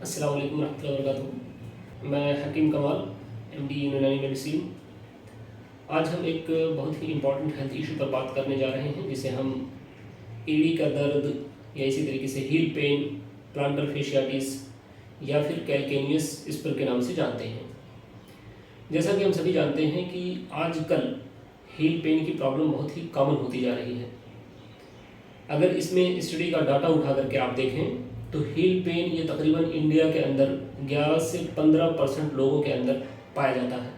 अस्सलाम वालेकुम रहमतुल्लाहि व बरकातुहू। मैं हकीम कमाल, MD यूनानी मेडिसिन। आज हम एक बहुत ही इम्पॉर्टेंट हेल्थ इशू पर बात करने जा रहे हैं, जिसे हम एड़ी का दर्द या इसी तरीके से हील पेन, प्लांटर फेशियाटिस या फिर कैल्केनियस स्पर के नाम से जानते हैं। जैसा कि हम सभी जानते हैं कि आजकल हील पेन की प्रॉब्लम बहुत ही कॉमन होती जा रही है। अगर इसमें स्टडी का डाटा उठा करके आप देखें तो हील पेन ये तकरीबन इंडिया के अंदर 11 से 15% लोगों के अंदर पाया जाता है।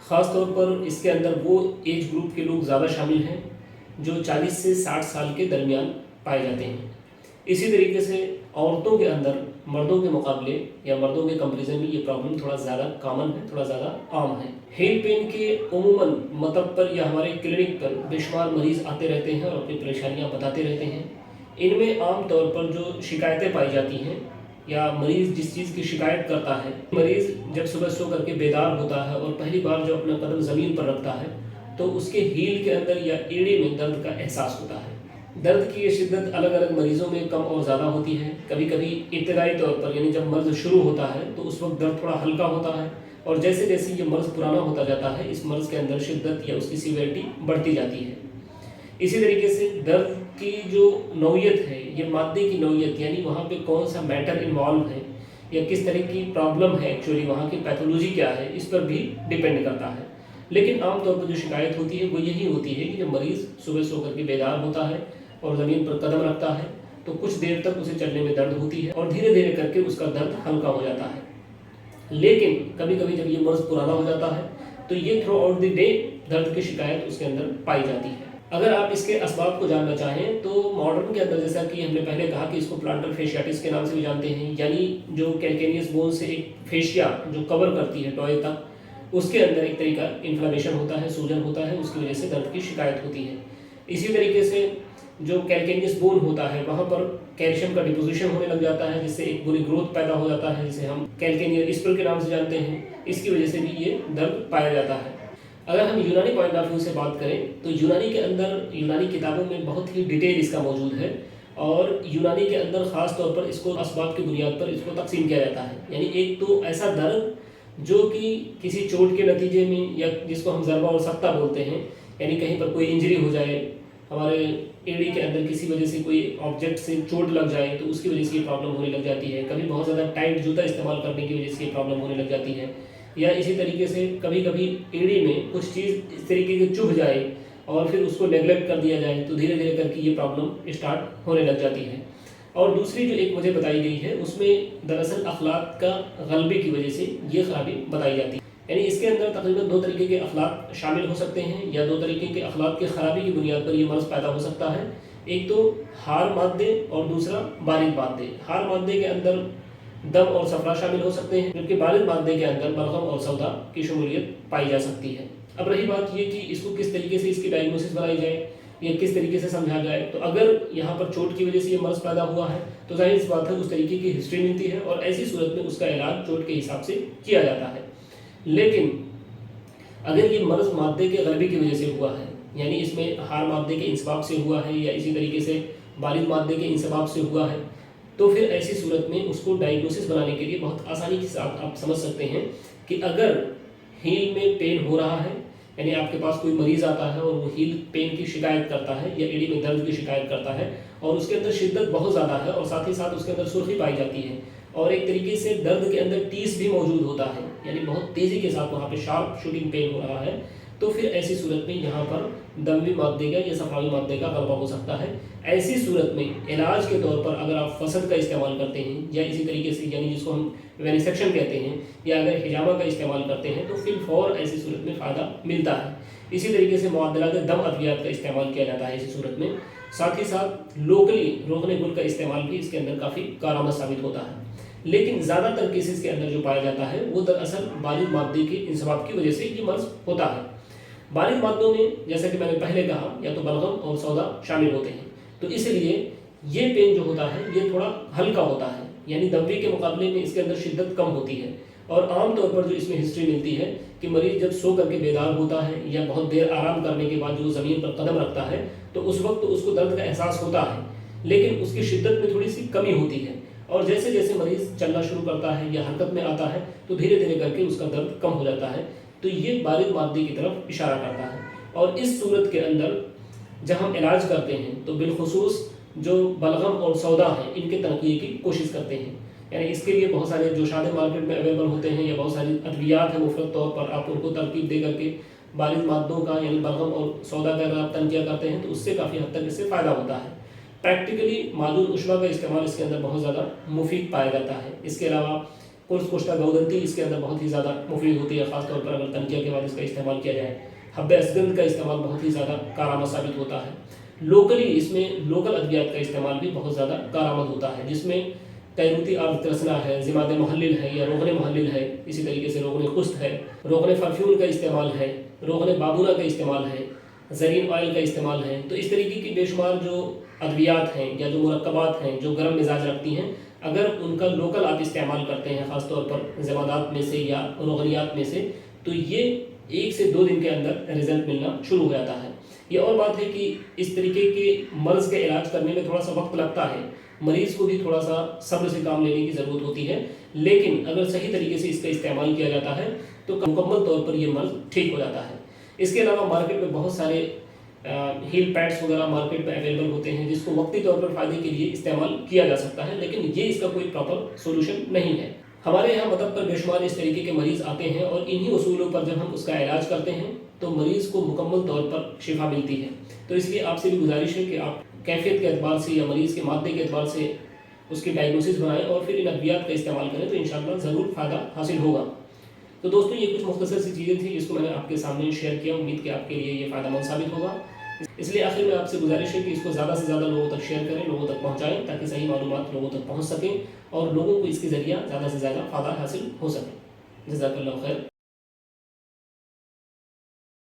ख़ास तौर पर इसके अंदर वो एज ग्रुप के लोग ज़्यादा शामिल हैं जो 40 से 60 साल के दरमियान पाए जाते हैं। इसी तरीके से औरतों के अंदर मर्दों के मुकाबले या मर्दों के कंपैरिजन में ये प्रॉब्लम थोड़ा ज़्यादा कॉमन है, थोड़ा ज़्यादा आम है। हील पेन के उमूमन मतलब पर या हमारे क्लिनिक पर बेशुमार मरीज़ आते रहते हैं और अपनी परेशानियाँ बताते रहते हैं। इनमें आम तौर पर जो शिकायतें पाई जाती हैं या मरीज़ जिस चीज़ की शिकायत करता है, मरीज़ जब सुबह सो करके बेदार होता है और पहली बार जो अपना कदम ज़मीन पर रखता है तो उसके हील के अंदर या एड़ी में दर्द का एहसास होता है। दर्द की ये शिद्दत अलग अलग मरीज़ों में कम और ज़्यादा होती है। कभी कभी इब्तदाई तौर पर यानी जब मर्ज़ शुरू होता है तो उस वक्त दर्द थोड़ा हल्का होता है और जैसे जैसे ये मर्ज़ पुराना होता जाता है इस मर्ज़ के अंदर शिद्दत या उसकी सीवियरिटी बढ़ती जाती है। इसी तरीके से दर्द की जो नौयत है, ये मादे की नौयत यानी वहाँ पे कौन सा मैटर इन्वॉल्व है या किस तरह की प्रॉब्लम है, एक्चुअली वहाँ की पैथोलॉजी क्या है, इस पर भी डिपेंड करता है। लेकिन आमतौर पर जो शिकायत होती है वो यही होती है कि जब मरीज़ सुबह सो करके बेदार होता है और ज़मीन पर कदम रखता है तो कुछ देर तक उसे चलने में दर्द होती है और धीरे धीरे करके उसका दर्द हल्का हो जाता है। लेकिन कभी कभी जब ये मर्ज़ पुराना हो जाता है तो ये थ्रू आउट द डे दर्द की शिकायत उसके अंदर पाई जाती है। अगर आप इसके असबाब को जानना चाहें तो मॉडर्न के अंदर, जैसा कि हमने पहले कहा कि इसको प्लांटर फेशियाटिस के नाम से भी जानते हैं, यानी जो कैल्केनियस बोन से एक फेशिया जो कवर करती है टॉय तक, उसके अंदर एक तरीका इन्फ्लेमेशन होता है, सूजन होता है, उसकी वजह से दर्द की शिकायत होती है। इसी तरीके से जो कैल्केनियस बोन होता है वहाँ पर कैल्शियम का डिपोजिशन होने लग जाता है, जिससे एक बुरी ग्रोथ पैदा हो जाता है, जिसे हम कैल्केनियल स्पर के नाम से जानते हैं। इसकी वजह से भी ये दर्द पाया जाता है। अगर हम यूनानी पॉइंट ऑफ व्यू से बात करें तो यूनानी के अंदर, यूनानी किताबों में बहुत ही डिटेल इसका मौजूद है और यूनानी के अंदर ख़ास तौर पर इसको असबाब की बुनियाद पर इसको तकसीम किया जाता है। यानी एक तो ऐसा दर्द जो कि किसी चोट के नतीजे में या जिसको हम ज़रबा और सख्ता बोलते हैं, यानी कहीं पर कोई इंजरी हो जाए, हमारे एड़ी के अंदर किसी वजह से कोई ऑब्जेक्ट से चोट लग जाए तो उसकी वजह से ये प्रॉब्लम होने लग जाती है। कभी बहुत ज़्यादा टाइट जूता इस्तेमाल करने की वजह से ये प्रॉब्लम होने लग जाती है, या इसी तरीके से कभी कभी एड़ी में कुछ चीज़ इस तरीके की चुभ जाए और फिर उसको नेगलेक्ट कर दिया जाए तो धीरे धीरे करके ये प्रॉब्लम स्टार्ट होने लग जाती है। और दूसरी जो एक मुझे बताई गई है उसमें दरअसल अखलाक का गलबे की वजह से ये खराबी बताई जाती है। यानी इसके अंदर तकरीबन 2 तरीके के अखलाक शामिल हो सकते हैं या 2 तरीके के अखलाक की खराबी की बुनियाद पर ये मर्ज़ पैदा हो सकता है। एक तो हार मादे और दूसरा बारिद मादे। हार मादे के अंदर दम और सफरा शामिल हो सकते हैं, जबकि बारिद मादे के अंदर बलगम और सौदा की शमूलियत पाई जा सकती है। अब रही बात ये कि इसको किस तरीके से इसकी डायग्नोसिस बनाई जाए या किस तरीके से समझा जाए, तो अगर यहाँ पर चोट की वजह से ये मर्ज़ पैदा हुआ है तो जाहिर सी बात है उस तरीके की हिस्ट्री मिलती है और ऐसी सूरत में उसका इलाज चोट के हिसाब से किया जाता है। लेकिन अगर ये मर्ज़ मादे के गलबे की वजह से हुआ है, यानी इसमें हार मादे के इंसबाब से हुआ है या इसी तरीके से बारिद मादे के इंसबाब से हुआ है, तो फिर ऐसी सूरत में उसको डायग्नोसिस बनाने के लिए बहुत आसानी के साथ आप समझ सकते हैं कि अगर हील में पेन हो रहा है, यानी आपके पास कोई मरीज़ आता है और वो हील पेन की शिकायत करता है या एड़ी में दर्द की शिकायत करता है और उसके अंदर शिद्दत बहुत ज़्यादा है और साथ ही साथ उसके अंदर सुर्खी पाई जाती है और एक तरीके से दर्द के अंदर टीस भी मौजूद होता है, यानी बहुत तेज़ी के साथ वहाँ पे शार्प शूटिंग पेन हो रहा है, तो फिर ऐसी सूरत में यहाँ पर दमवी मादे का या सफावी मादे का गलबा हो सकता है। ऐसी सूरत में इलाज के तौर पर अगर आप फसद का इस्तेमाल करते हैं या इसी तरीके से यानी जिसको हम वेनिसेक्शन कहते हैं या अगर हिजामा का इस्तेमाल करते हैं तो फिर फौर ऐसी सूरत में फ़ायदा मिलता है। इसी तरीके से मुआदलात दम अद्वियात का इस्तेमाल किया जाता है ऐसी सूरत में। साथ ही साथ लोकली रोगने गुल का इस्तेमाल भी इसके अंदर काफ़ी कारआमद साबित होता है। लेकिन ज़्यादातर केसेस के अंदर जो पाया जाता है वो दरअसल बारिद मादे के इंसबाब की वजह से ये मर्ज़ होता है। बारिद मादों में जैसा कि मैंने पहले कहा या तो बलगम और सौदा शामिल होते हैं, तो इसलिए ये पेन जो होता है ये थोड़ा हल्का होता है, यानी दमवी के मुकाबले में इसके अंदर शिद्दत कम होती है। और आम तौर पर जो इसमें हिस्ट्री मिलती है कि मरीज़ जब सो करके बेदार होता है या बहुत देर आराम करने के बाद जो ज़मीन पर कदम रखता है तो उस वक्त उसको दर्द का एहसास होता है, लेकिन उसकी शिद्दत में थोड़ी सी कमी होती है اور جیسے جیسے مریض چلنا شروع کرتا ہے یا حرکت میں آتا ہے تو دھیرے دھیرے کر کے اس کا درد کم ہو جاتا ہے. تو یہ بارد مادے کی طرف اشارہ کرتا ہے. اور اس صورت کے اندر جب ہم علاج کرتے ہیں تو بالخصوص جو بلغم اور سودا ہیں ان کے تنقیے کی کوشش کرتے ہیں. یعنی اس کے لیے بہت سارے جوشادے مارکیٹ میں اویلیبل ہوتے ہیں یا بہت ساری ادویات ہیں مفرط طور پر. آپ ان کو ترکیب دے کر کے بارد مادوں کا یعنی بلغم اور سودا کا اگر آپ تنقیہ کرتے ہیں تو اس سے کافی حد تک اس سے فائدہ ہوتا ہے. پریکٹیکلی معدول عشبہ کا استعمال اس کے اندر بہت زیادہ مفید پایا جاتا ہے. اس کے علاوہ قرص کشتہ گودنتی اس کے اندر بہت ہی زیادہ مفید ہوتی ہے، خاص طور پر اگر تنقیہ کے بعد اس کا استعمال کیا جائے. حب اسگند کا استعمال بہت ہی زیادہ کارآمد ثابت ہوتا ہے. لوکلی اس میں لوکل ادویات کا استعمال بھی بہت زیادہ کارآمد ہوتا ہے، جس میں کیروتی آرد ترسنا ہے، زماد محلل ہے یا روغن محلل ہے، اسی طریقے سے روغن قسط ہے، روغن فرفیون کا استعمال ہے، روغن بابونا کا استعمال ہے، زرین آئل کا استعمال ہے. تو اس طریقے کی بے شمار جو ادویات ہیں یا جو مرکبات ہیں جو گرم مزاج رکھتی ہیں، اگر ان کا لوکل آپ استعمال کرتے ہیں خاص طور پر زمادات میں سے یا روغنیات میں سے، تو یہ 1 سے 2 دن کے اندر رزلٹ ملنا شروع ہو جاتا ہے. یہ اور بات ہے کہ اس طریقے کے مرض کے علاج کرنے میں تھوڑا سا وقت لگتا ہے، مریض کو بھی تھوڑا سا صبر سے کام لینے کی ضرورت ہوتی ہے، لیکن اگر صحیح طریقے سے اس کا استعمال کیا جاتا ہے تو مکمل طور پر یہ مرض ٹھیک ہو جاتا ہے. اس کے علاوہ مارکیٹ میں بہت سارے ہیل پیڈس وغیرہ مارکیٹ میں اویلیبل ہوتے ہیں جس کو وقتی طور پر فائدے کے لیے استعمال کیا جا سکتا ہے، لیکن یہ اس کا کوئی پراپر سولوشن نہیں ہے. ہمارے یہاں مطلب پر بے شمار اس طریقے کے مریض آتے ہیں اور انہی اصولوں پر جب ہم اس کا علاج کرتے ہیں تو مریض کو مکمل طور پر شفا ملتی ہے. تو اس لیے آپ سے بھی گزارش ہے کہ آپ کیفیت کے اعتبار سے یا مریض کے مادے کے اعتبار سے اس کی ڈائگنوسس بنائیں اور پھر ان ادویات کا استعمال کریں تو انشاءاللہ ضرور فائدہ حاصل ہوگا. تو دوستوں یہ کچھ مختصر سی چیزیں تھیں جس کو میں نے آپ کے سامنے شیئر کیا. امید کہ آپ کے لیے یہ فائدہ مند ثابت ہوگا. اس لیے آخر میں آپ سے گزارش ہے کہ اس کو زیادہ سے زیادہ لوگوں تک شیئر کریں، لوگوں تک پہنچائیں تاکہ صحیح معلومات لوگوں تک پہنچ سکیں اور لوگوں کو اس کے ذریعہ زیادہ سے زیادہ فائدہ حاصل ہو سکے. جزاک اللہ خیر.